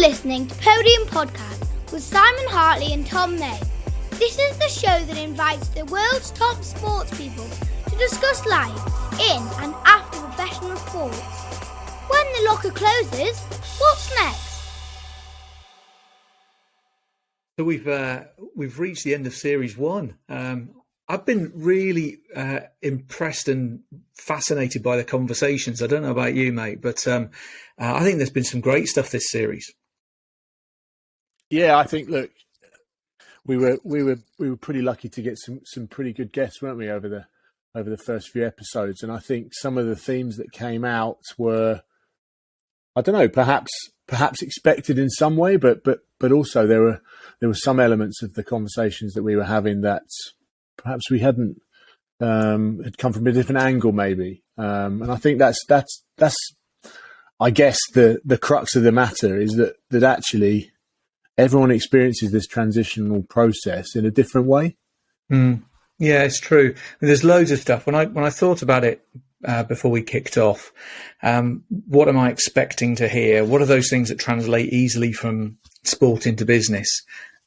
listening to Podium Podcast with Simon Hartley and Tom May. This is the show that invites the world's top sports people to discuss life in and after professional sports. When the locker closes, what's next? So we've reached the end of Series 1. I've been really impressed and fascinated by the conversations. I don't know about you, mate, but I think there's been some great stuff this series. Yeah, I think. Look, we were pretty lucky to get some pretty good guests, weren't we, over the first few episodes? And I think some of the themes that came out were, I don't know, perhaps expected in some way, but also there were some elements of the conversations that we were having that perhaps we hadn't had come from a different angle, maybe. And I think that's I guess the crux of the matter is that actually everyone experiences this transitional process in a different way. Yeah, it's true. I mean, there's loads of stuff. When I thought about it before we kicked off, what am I expecting to hear? What are those things that translate easily from sport into business?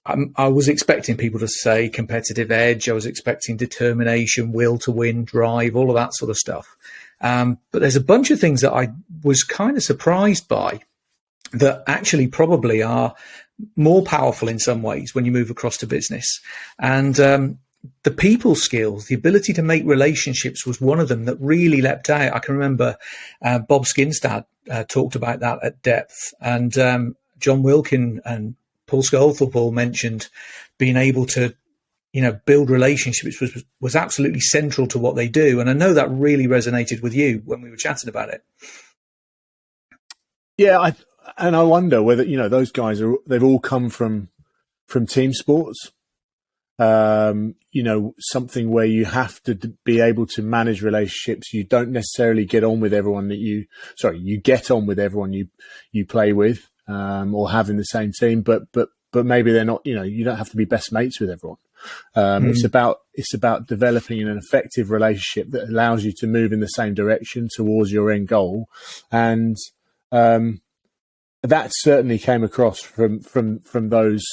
I was expecting people to say competitive edge. I was expecting determination, will to win, drive, all of that sort of stuff. But there's a bunch of things that I was kind of surprised by that actually probably are more powerful in some ways when you move across to business. And the people skills, the ability to make relationships was one of them that really leapt out. I can remember Bob Skinstad talked about that at depth. And John Wilkin and Paul Scolthorpe all mentioned being able to, build relationships was absolutely central to what they do. And I know that really resonated with you when we were chatting about it. Yeah, I wonder whether, those guys they've all come from team sports. Something where you have to be able to manage relationships. You don't necessarily get on with everyone you get on with everyone you play with, or have in the same team, but maybe they're not, you don't have to be best mates with everyone. It's about developing an effective relationship that allows you to move in the same direction towards your end goal. And, that certainly came across from those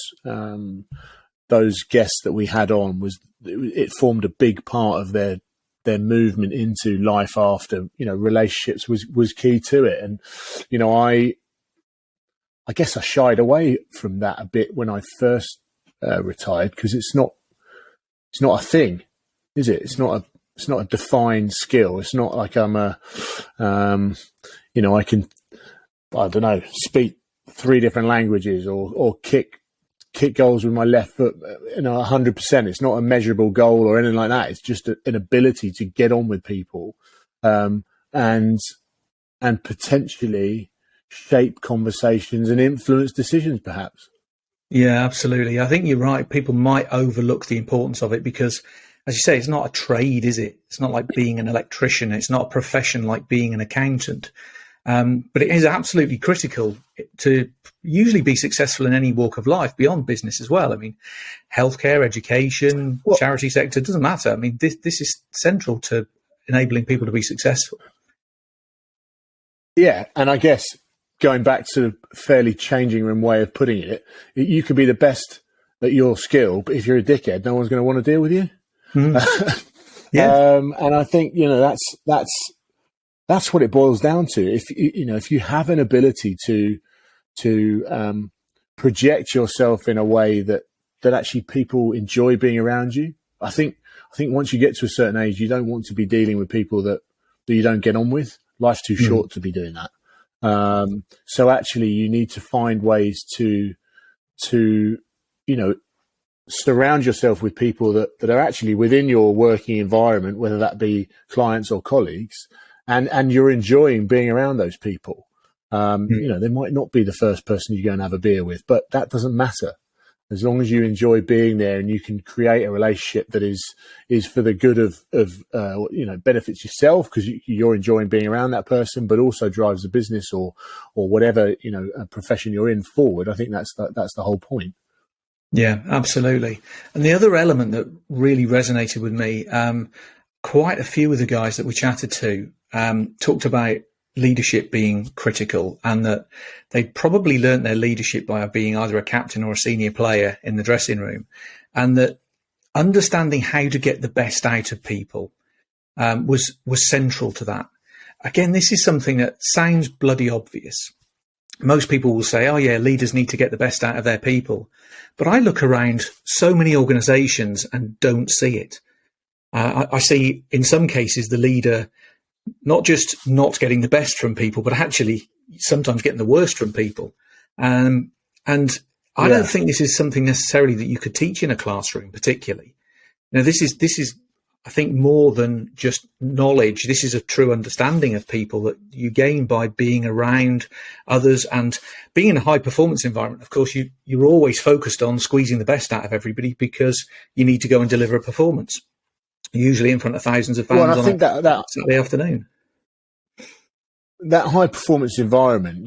guests that we had on. It formed a big part of their movement into life after, relationships was key to it. And, I guess I shied away from that a bit when I first retired, because it's not a thing, is it? It's not a defined skill. It's not like I'm I can, I don't know, speak 3 different languages or kick goals with my left foot, 100%. It's not a measurable goal or anything like that. It's just an ability to get on with people, and potentially shape conversations and influence decisions, perhaps. Yeah, absolutely. I think you're right. People might overlook the importance of it because, as you say, it's not a trade, is it? It's not like being an electrician. It's not a profession like being an accountant. But it is absolutely critical to usually be successful in any walk of life beyond business as well. I mean, healthcare, education, charity sector, doesn't matter. I mean, this is central to enabling people to be successful. Yeah, and I guess going back to the fairly changing room way of putting it, you could be the best at your skill, but if you're a dickhead, no one's going to want to deal with you. Yeah. And I think, that's what it boils down to. If you have an ability to project yourself in a way that actually people enjoy being around you, I think once you get to a certain age, you don't want to be dealing with people that you don't get on with. Life's too short to be doing that. So actually, you need to find ways to surround yourself with people that are actually within your working environment, whether that be clients or colleagues. And you're enjoying being around those people. They might not be the first person you go and have a beer with, but that doesn't matter. As long as you enjoy being there and you can create a relationship that is for the good of benefits yourself because you're enjoying being around that person, but also drives the business or whatever, a profession you're in forward. I think that's the whole point. Yeah, absolutely. And the other element that really resonated with me, quite a few of the guys that we chatted to talked about leadership being critical, and that they'd probably learnt their leadership by being either a captain or a senior player in the dressing room, and that understanding how to get the best out of people was central to that. Again, this is something that sounds bloody obvious. Most people will say, oh yeah, leaders need to get the best out of their people. But I look around so many organizations and don't see it. I see in some cases the leader not just not getting the best from people, but actually sometimes getting the worst from people. And I don't think this is something necessarily that you could teach in a classroom particularly. Now, this is, I think, more than just knowledge. This is a true understanding of people that you gain by being around others and being in a high performance environment. Of course, you're always focused on squeezing the best out of everybody because you need to go and deliver a performance, usually in front of thousands of fans on a Saturday afternoon. That high performance environment,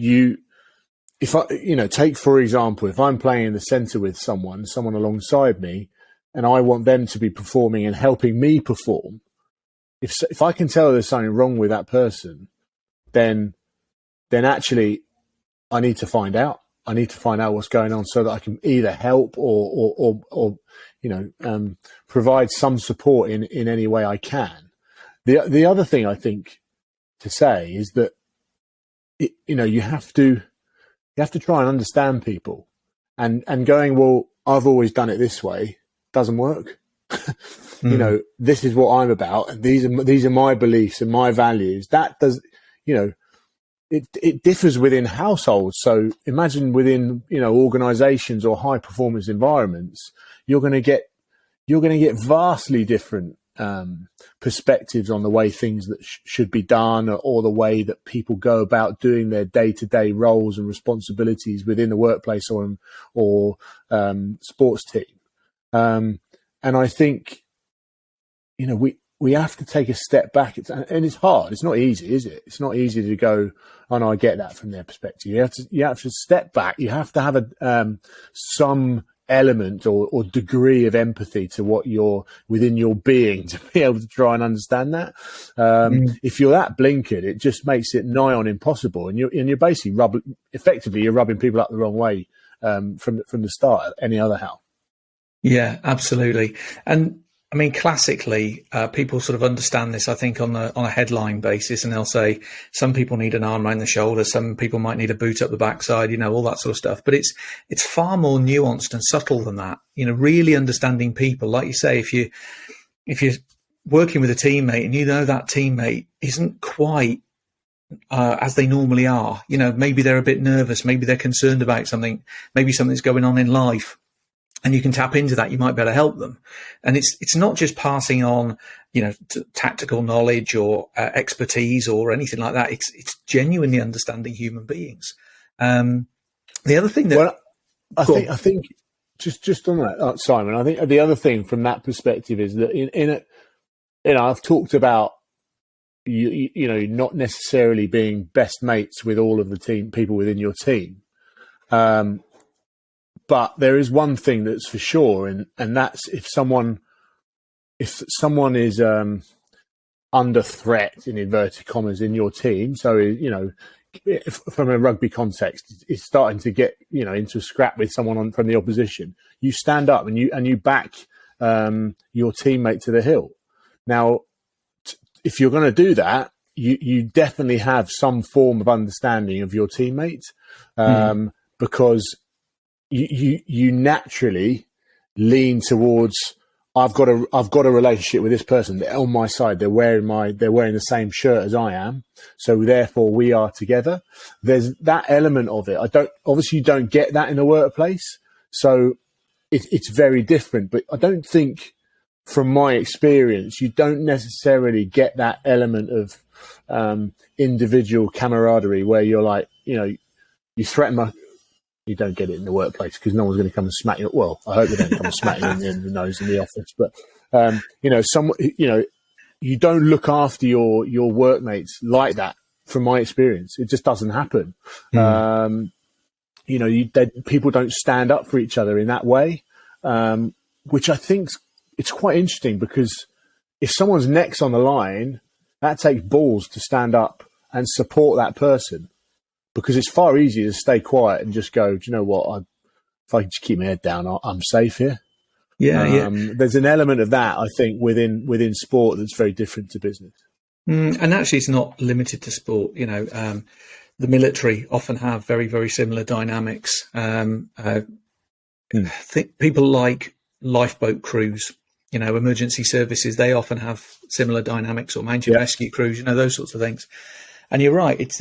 take for example, if I'm playing in the centre with someone alongside me, and I want them to be performing and helping me perform, if I can tell there's something wrong with that person, then actually I need to find out. I need to find out what's going on so that I can either help or provide some support in any way I can. The other thing I think to say is that you have to try and understand people, and going, well, I've always done it this way, doesn't work. This is what I'm about, and these are my beliefs and my values. That does, it differs within households. So imagine within organizations or high performance environments, you're going to get vastly different perspectives on the way things that should be done, or the way that people go about doing their day-to-day roles and responsibilities within the workplace or sports team. And I think, we have to take a step back. And it's hard. It's not easy, is it? It's not easy to go, oh no, I get that from their perspective. You have to step back. You have to have some element or degree of empathy to what you're within your being to be able to try and understand that. If you're that blinkered, it just makes it nigh on impossible. And you're basically rubbing people up the wrong way from the start, any other how. Yeah, absolutely. And I mean, classically, people sort of understand this, I think, on a headline basis, and they'll say some people need an arm around the shoulder, some people might need a boot up the backside, all that sort of stuff. But it's far more nuanced and subtle than that. Really understanding people, like you say, if you're working with a teammate and that teammate isn't quite as they normally are, maybe they're a bit nervous, maybe they're concerned about something, maybe something's going on in life, and you can tap into that, you might be able to help them. And it's not just passing on, tactical knowledge or expertise or anything like that. It's genuinely understanding human beings. The other thing that, I think just on that, Simon, I think the other thing from that perspective is that I've talked about not necessarily being best mates with all of the people within your team. But there is one thing that's for sure, and that's if someone is under threat, in inverted commas, in your team. So from a rugby context, is starting to get into a scrap with someone from the opposition. You stand up and you back your teammate to the hill. Now, if you're going to do that, you definitely have some form of understanding of your teammate, because you naturally lean towards, I've got a relationship with this person. They're on my side. They're wearing the same shirt as I am. So therefore we are together. There's that element of it. You don't get that in the workplace. So it's very different, but I don't think, from my experience, you don't necessarily get that element of individual camaraderie where you're like, you threaten you don't get it in the workplace because no one's going to come and smack you. Well, I hope they don't come and smack you in the nose in the office. But you don't look after your workmates like that. From my experience, it just doesn't happen. People don't stand up for each other in that way, which I think it's quite interesting, because if someone's neck's on the line, that takes balls to stand up and support that person, because it's far easier to stay quiet and just go, do you know what? If I just keep my head down, I'm safe here. Yeah. There's an element of that, I think, within sport that's very different to business. And actually, it's not limited to sport. The military often have very, very similar dynamics. People like lifeboat crews, emergency services, they often have similar dynamics, or mountain rescue crews, those sorts of things. And you're right. It's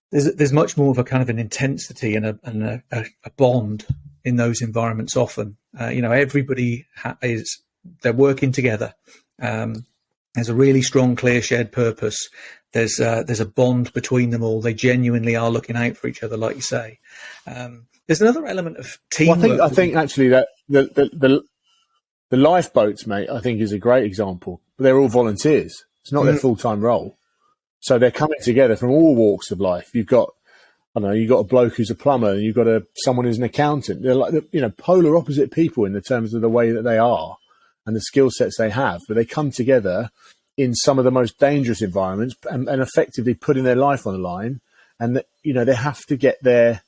there's much more of a kind of an intensity and a bond in those environments. Often, everybody they're working together. There's a really strong, clear, shared purpose. There's a bond between them all. They genuinely are looking out for each other, like you say. There's another element of teamwork. Well, I think actually that the lifeboats, mate, I think is a great example. But they're all volunteers. It's not their full-time role. So they're coming together from all walks of life. You've got a bloke who's a plumber, and you've got someone who's an accountant. They're like, polar opposite people in the terms of the way that they are and the skill sets they have. But they come together in some of the most dangerous environments and effectively putting their life on the line. And they have to get the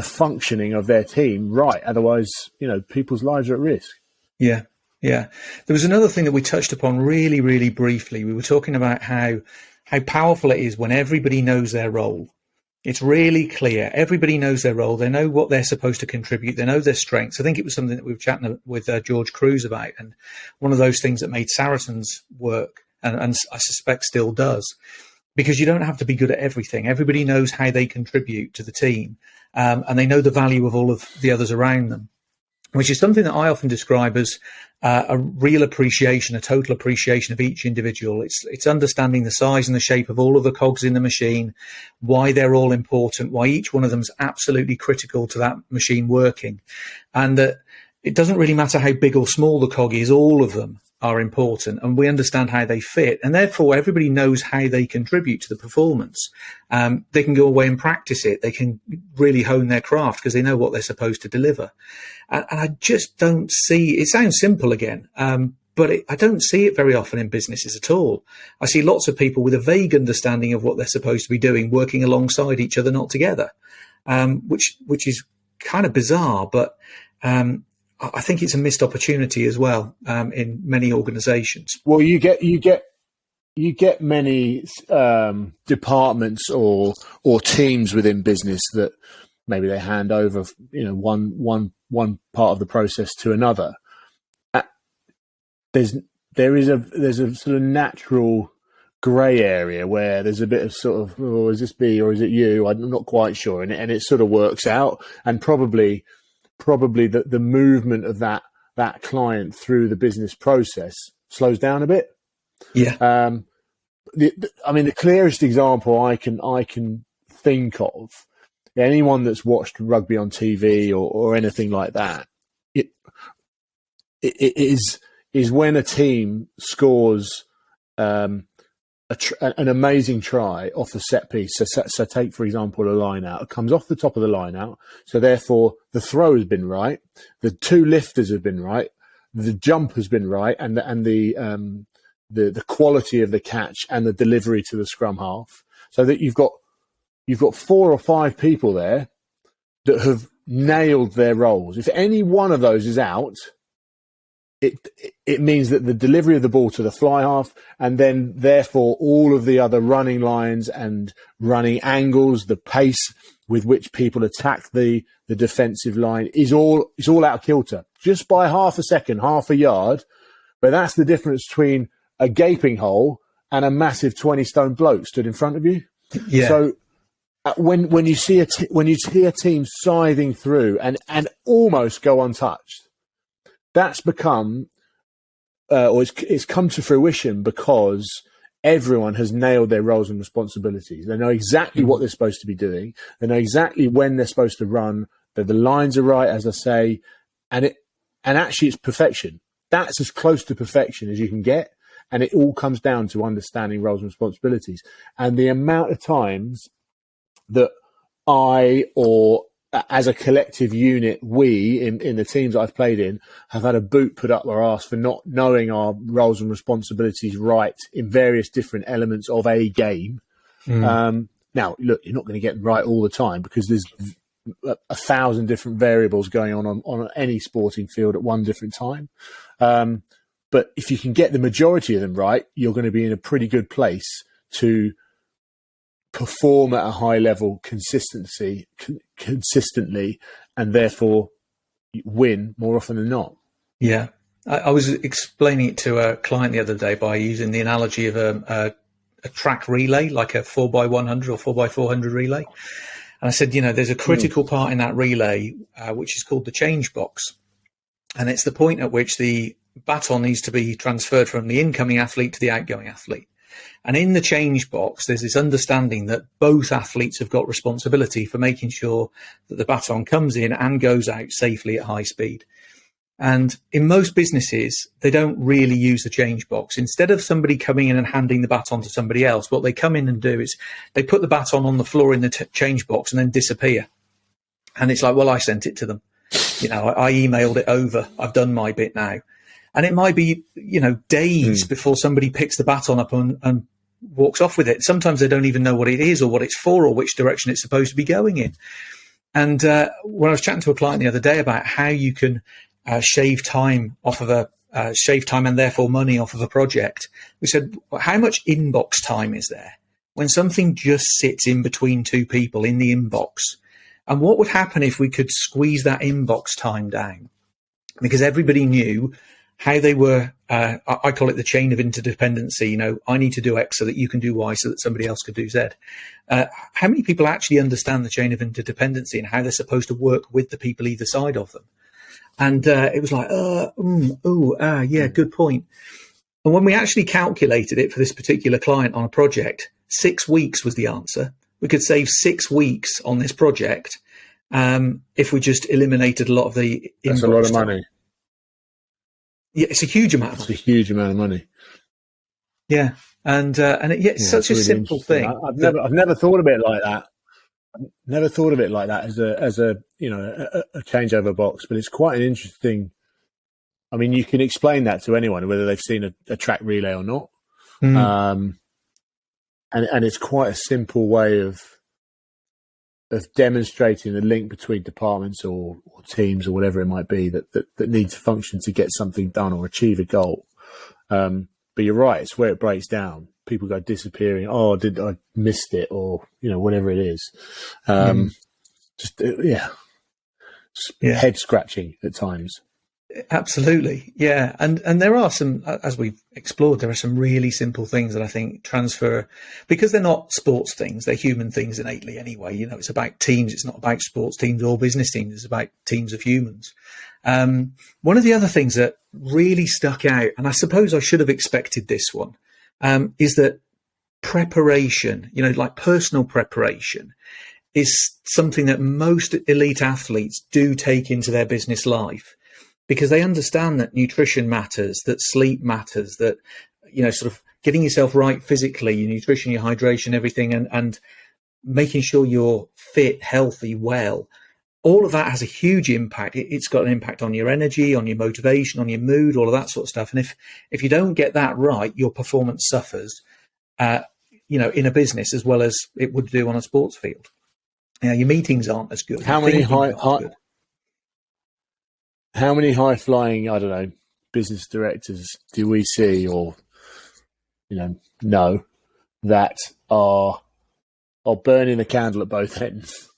functioning of their team right. Otherwise, people's lives are at risk. Yeah. There was another thing that we touched upon really, really briefly. We were talking about how powerful it is when everybody knows their role. It's really clear. Everybody knows their role. They know what they're supposed to contribute. They know their strengths. I think it was something that we were chatting with George Cruz about, and one of those things that made Saracens work, and I suspect still does, because you don't have to be good at everything. Everybody knows how they contribute to the team, and they know the value of all of the others around them, which is something that I often describe as a real appreciation, a total appreciation of each individual. It's understanding the size and the shape of all of the cogs in the machine, why they're all important, why each one of them is absolutely critical to that machine working. And that it doesn't really matter how big or small the cog is, all of them are important, and we understand how they fit, and therefore everybody knows how they contribute to the performance. They can go away and practice it. They can really hone their craft because they know what they're supposed to deliver. And I just don't see, it sounds simple again, but I don't see it very often in businesses at all. I see lots of people with a vague understanding of what they're supposed to be doing, working alongside each other, not together, which is kind of bizarre, but I think it's a missed opportunity as well in many organisations. Well, you get many departments or teams within business that maybe they hand over, one part of the process to another. There's a sort of natural grey area where there's a bit of sort of, oh, is this me or is it you? I'm not quite sure, and it sort of works out, and probably the movement of that client through the business process slows down a bit. Yeah. The clearest example I can think of, anyone that's watched rugby on TV or anything like that, it is when a team scores an amazing try off a set piece. So take, for example, a line out. It comes off the top of the line out. So therefore, the throw has been right. The two lifters have been right. The jump has been right. And the quality of the catch and the delivery to the scrum half. So that you've got 4 or 5 people there that have nailed their roles. If any one of those is out, it means that the delivery of the ball to the fly half, and then therefore all of the other running lines and running angles, the pace with which people attack the defensive line is all out of kilter, just by half a second, half a yard. But that's the difference between a gaping hole and a massive 20-stone bloke stood in front of you. Yeah. So when you see a team scything through and almost go untouched, that's become, or it's come to fruition because everyone has nailed their roles and responsibilities. They know exactly what they're supposed to be doing. They know exactly when they're supposed to run. That the lines are right, as I say, and actually it's perfection. That's as close to perfection as you can get, and it all comes down to understanding roles and responsibilities. And the amount of times that I or as a collective unit, we in the teams I've played in have had a boot put up our arse for not knowing our roles and responsibilities right in various different elements of a game. Now, look, you're not going to get them right all the time because there's 1,000 different variables going on any sporting field at one different time. But if you can get the majority of them right, you're going to be in a pretty good place to perform at a high level consistently, and therefore win more often than not. Yeah. I was explaining it to a client the other day by using the analogy of a track relay, like a 4x100 or 4x400 relay. And I said, there's a critical part in that relay, which is called the change box. And it's the point at which the baton needs to be transferred from the incoming athlete to the outgoing athlete. And in the change box, there's this understanding that both athletes have got responsibility for making sure that the baton comes in and goes out safely at high speed. And in most businesses, they don't really use the change box. Instead of somebody coming in and handing the baton to somebody else, what they come in and do is they put the baton on the floor in the change box and then disappear. And it's like, well, I sent it to them. I emailed it over. I've done my bit now. And it might be, days before somebody picks the baton up and walks off with it. Sometimes they don't even know what it is or what it's for or which direction it's supposed to be going in. And when I was chatting to a client the other day about how you can shave time and therefore money off of a project, we said, well, how much inbox time is there when something just sits in between two people in the inbox? And what would happen if we could squeeze that inbox time down? Because everybody knew how they were, I call it the chain of interdependency. I need to do X so that you can do Y so that somebody else could do Z. How many people actually understand the chain of interdependency and how they're supposed to work with the people either side of them? And it was like, yeah, good point. And when we actually calculated it for this particular client on a project, 6 weeks was the answer. We could save 6 weeks on this project if we just eliminated a lot of the inbox. That's a lot of money. Yeah, it's a huge amount of money. It's a huge amount of money. Yeah, it's such a really simple thing. I've never thought of it like that. I've never thought of it like that as a changeover box, but it's quite an interesting. I mean, you can explain that to anyone whether they've seen a track relay or not, and it's quite a simple way of demonstrating the link between departments or teams or whatever it might be that need to function to get something done or achieve a goal. But you're right, it's where it breaks down. People go disappearing. Oh, I missed it, or whatever it is. Just head scratching at times. Absolutely, yeah, and there are some, as we've explored, there are some really simple things that I think transfer, because they're not sports things, they're human things innately anyway. It's about teams. It's not about sports teams or business teams. It's about teams of humans. One of the other things that really stuck out, and I suppose I should have expected this one, is that preparation, like personal preparation, is something that most elite athletes do take into their business life, because they understand that nutrition matters, that sleep matters, that, sort of getting yourself right physically, your nutrition, your hydration, everything, and making sure you're fit, healthy, well. All of that has a huge impact. It's got an impact on your energy, on your motivation, on your mood, all of that sort of stuff. And if you don't get that right, your performance suffers, in a business as well as it would do on a sports field. Your meetings aren't as good. How many high flying, I don't know, business directors do we see or know that are burning the candle at both ends?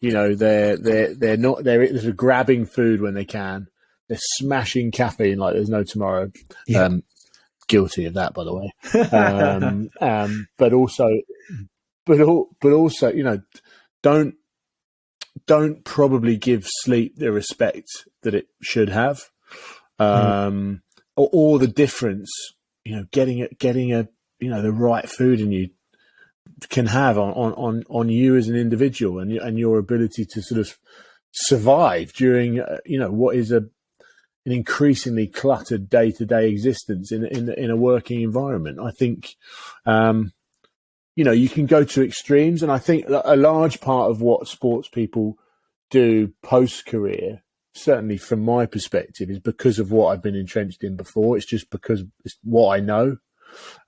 They're grabbing food when they can. They're smashing caffeine like there's no tomorrow. Yeah. Guilty of that, by the way. But also, don't probably give sleep the respect that it should have, or the difference. Getting the right food in you can have on you as an individual and your ability to sort of survive during what is an increasingly cluttered day-to-day existence in a working environment. I think you can go to extremes, and I think a large part of what sports people do post-career, certainly from my perspective, is because of what I've been entrenched in before. It's just because it's what I know.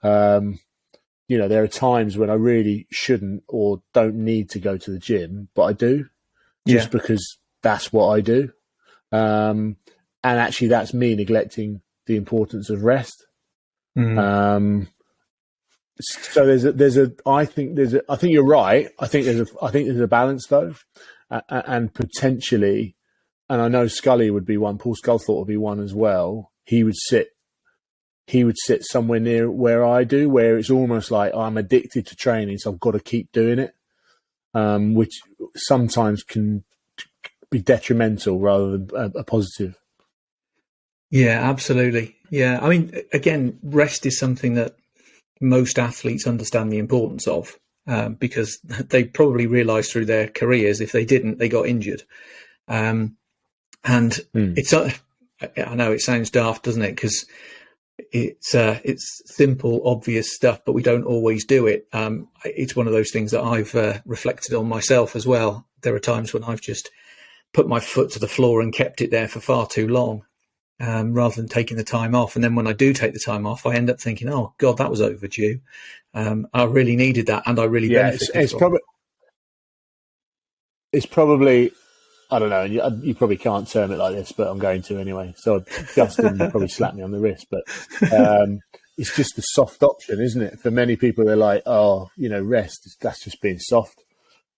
There are times when I really shouldn't or don't need to go to the gym, but I do, just because that's what I do. And actually, that's me neglecting the importance of rest. So I think you're right. I think there's a balance though, and potentially, and I know Scully would be one. Paul Sculthorpe would be one as well. He would sit somewhere near where I do, where it's almost like I'm addicted to training, so I've got to keep doing it, which sometimes can be detrimental rather than a positive. Yeah, absolutely. Yeah, I mean, again, rest is something that most athletes understand the importance of, because they probably realised through their careers, if they didn't, they got injured. It's, I know it sounds daft, doesn't it? Because it's simple, obvious stuff, but we don't always do it. It's one of those things that I've reflected on myself as well. There are times when I've just put my foot to the floor and kept it there for far too long, rather than taking the time off. And then when I do take the time off, I end up thinking, oh God, that was overdue. I really needed that, and I really benefited from it. It's probably, I don't know, you probably can't term it like this, but I'm going to anyway. So Justin probably slapped me on the wrist, but it's just the soft option, isn't it? For many people, they're like, oh, rest, that's just being soft.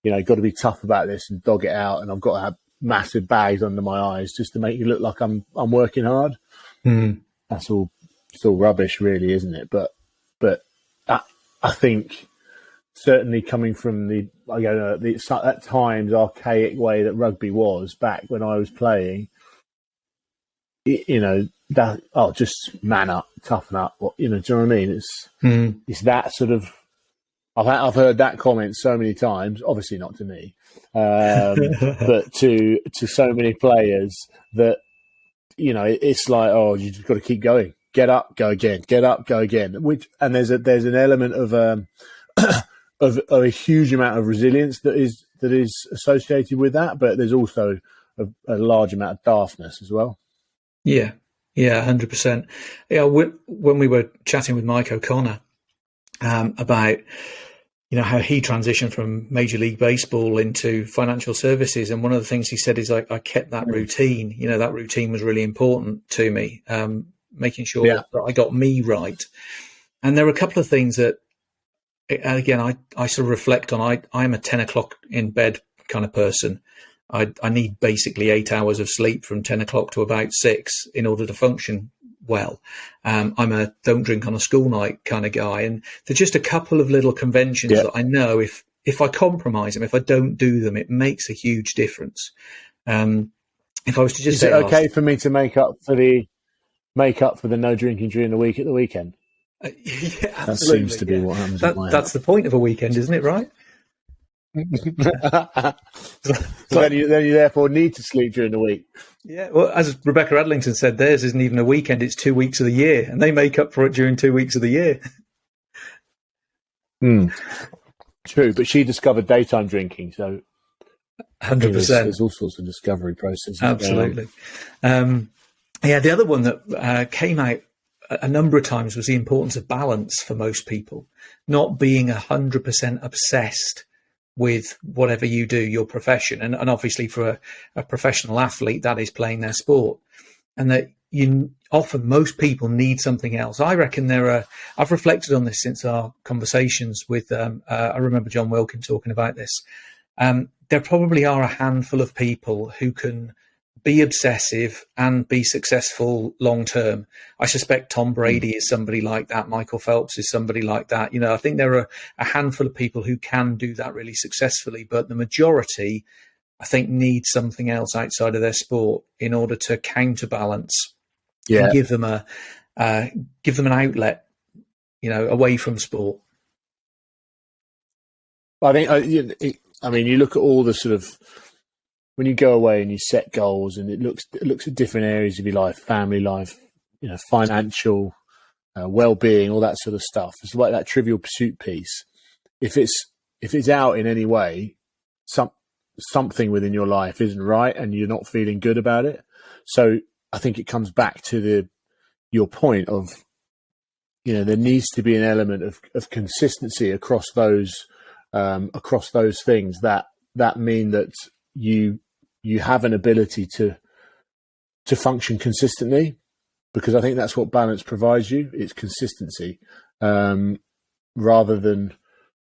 Got to be tough about this and dog it out, and I've got to have massive bags under my eyes just to make you look like I'm working hard. That's all still rubbish, really, isn't it? But I think certainly coming from the at times archaic way that rugby was back when I was playing, just man up, toughen up. Do you know what I mean? It's that sort of. I've heard that comment so many times. Obviously not to me, but to so many players that it's like, oh, you just got to keep going. Get up, go again. Get up, go again. And there's an element of of a huge amount of resilience that is associated with that, but there's also a large amount of daftness as well. Yeah, 100%. Yeah, when we were chatting with Mike O'Connor about how he transitioned from Major League Baseball into financial services, and one of the things he said is I kept that routine. That routine was really important to me, making sure that I got me right. And there were a couple of things that, again, I sort of reflect on. I'm a 10 o'clock in bed kind of person. I need basically 8 hours of sleep from 10 o'clock to about 6 in order to function well. I'm a don't drink on a school night kind of guy. And there's just a couple of little conventions that I know if I compromise them, if I don't do them, it makes a huge difference. If I was to just say, is it okay for me to make up for the no drinking during the week at the weekend? Yeah, that seems to be what happens. That's the point of a weekend, isn't it? Right? then you therefore need to sleep during the week. Yeah. Well, as Rebecca Adlington said, theirs isn't even a weekend; it's 2 weeks of the year, and they make up for it during 2 weeks of the year. True, but she discovered daytime drinking, so 100%. There's all sorts of discovery processes. Absolutely. The other one that came out a number of times was the importance of balance for most people, not being 100% obsessed with whatever you do, your profession. And obviously for a professional athlete, that is playing their sport. And that often most people need something else. I reckon I've reflected on this since our conversations with, I remember John Wilkin talking about this. There probably are a handful of people who can be obsessive and be successful long term. I suspect Tom Brady is somebody like that. Michael Phelps is somebody like that. I think there are a handful of people who can do that really successfully, but the majority, I think, need something else outside of their sport in order to counterbalance and give them an outlet, away from sport. I think, you look at all the sort of, when you go away and you set goals, and it looks at different areas of your life, family life, financial, well-being, all that sort of stuff. It's like that Trivial Pursuit piece. If it's out in any way, something within your life isn't right and you're not feeling good about it. So I think it comes back to your point of, there needs to be an element of consistency across those things that mean that you have an ability to function consistently, because I think that's what balance provides you. It's consistency, rather than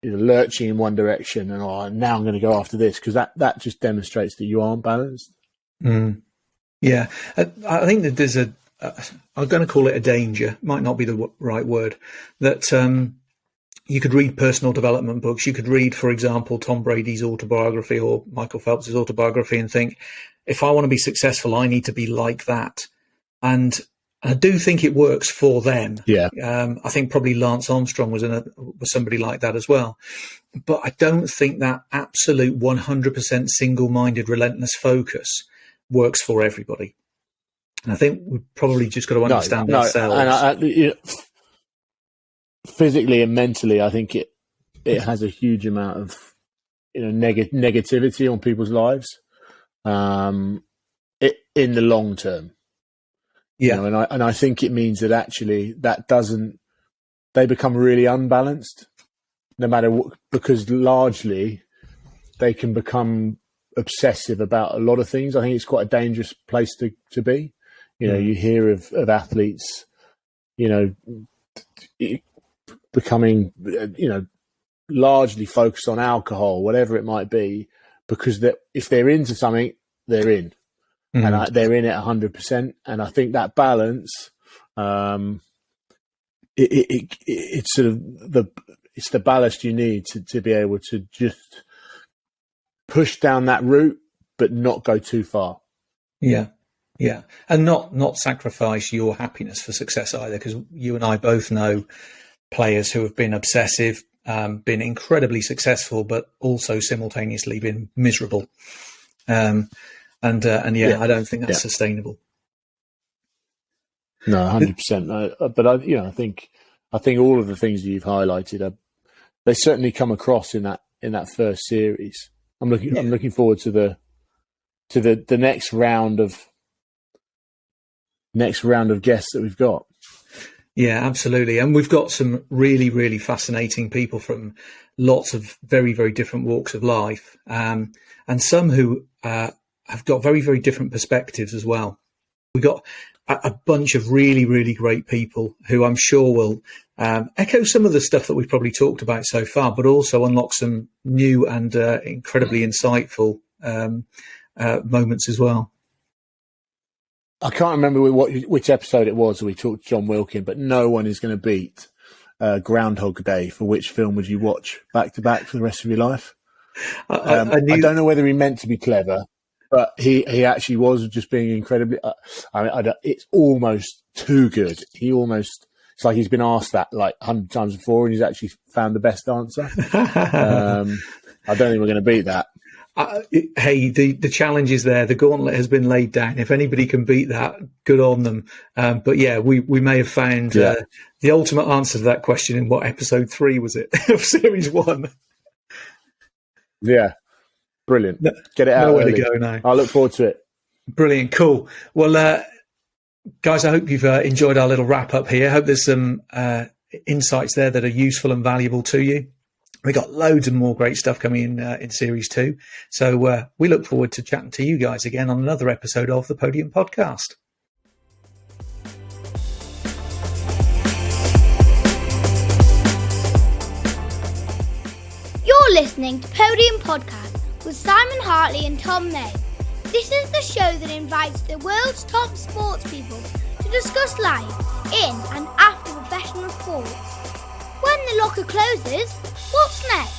lurching in one direction and now I'm going to go after this, because that just demonstrates that you aren't balanced. Yeah, I think that there's I'm going to call it a danger, might not be the right word, that you could read personal development books. You could read, for example, Tom Brady's autobiography or Michael Phelps's autobiography and think, if I want to be successful, I need to be like that. And I do think it works for them. Yeah. I think probably Lance Armstrong was somebody like that as well. But I don't think that absolute 100% single-minded, relentless focus works for everybody. And I think we've probably just got to understand ourselves. And physically and mentally, I think it has a huge amount of negativity on people's lives, in the long term. Yeah, and I think it means that actually they become really unbalanced, no matter what, because largely they can become obsessive about a lot of things. I think it's quite a dangerous place to be. You hear of athletes, becoming, largely focused on alcohol, whatever it might be, because if they're into something, they're in. And they're in it 100%. And I think that balance, it's sort of it's the ballast you need to be able to just push down that route, but not go too far. Yeah, and not sacrifice your happiness for success either, because you and I both know players who have been obsessive, been incredibly successful, but also simultaneously been miserable. I don't think that's sustainable. No, 100%. But I think all of the things that you've highlighted they certainly come across in that first series. I'm looking forward to the next round of guests that we've got. Yeah, absolutely. And we've got some really, really fascinating people from lots of very, very different walks of life, and some who have got very, very different perspectives as well. We've got a bunch of really, really great people who I'm sure will echo some of the stuff that we've probably talked about so far, but also unlock some new and incredibly insightful moments as well. I can't remember which episode it was that we talked to John Wilkin, but no one is going to beat Groundhog Day. For which film would you watch back to back for the rest of your life? I don't know whether he meant to be clever, but he actually was just being incredibly. It's almost too good. It's like he's been asked that like 100 times before, and he's actually found the best answer. I don't think we're going to beat that. Hey, the challenge is there. The gauntlet has been laid down. If anybody can beat that, good on them. But yeah, we may have found the ultimate answer to that question in episode 3 was it of series 1? Yeah, brilliant. Get it out. Nowhere to go now. I look forward to it. Brilliant, cool. Well, guys, I hope you've enjoyed our little wrap up here. I hope there's some insights there that are useful and valuable to you. We got loads and more great stuff coming in series 2. So we look forward to chatting to you guys again on another episode of the Podium Podcast. You're listening to Podium Podcast with Simon Hartley and Tom May. This is the show that invites the world's top sports people to discuss life in and after professional sports. When the locker closes, what's next?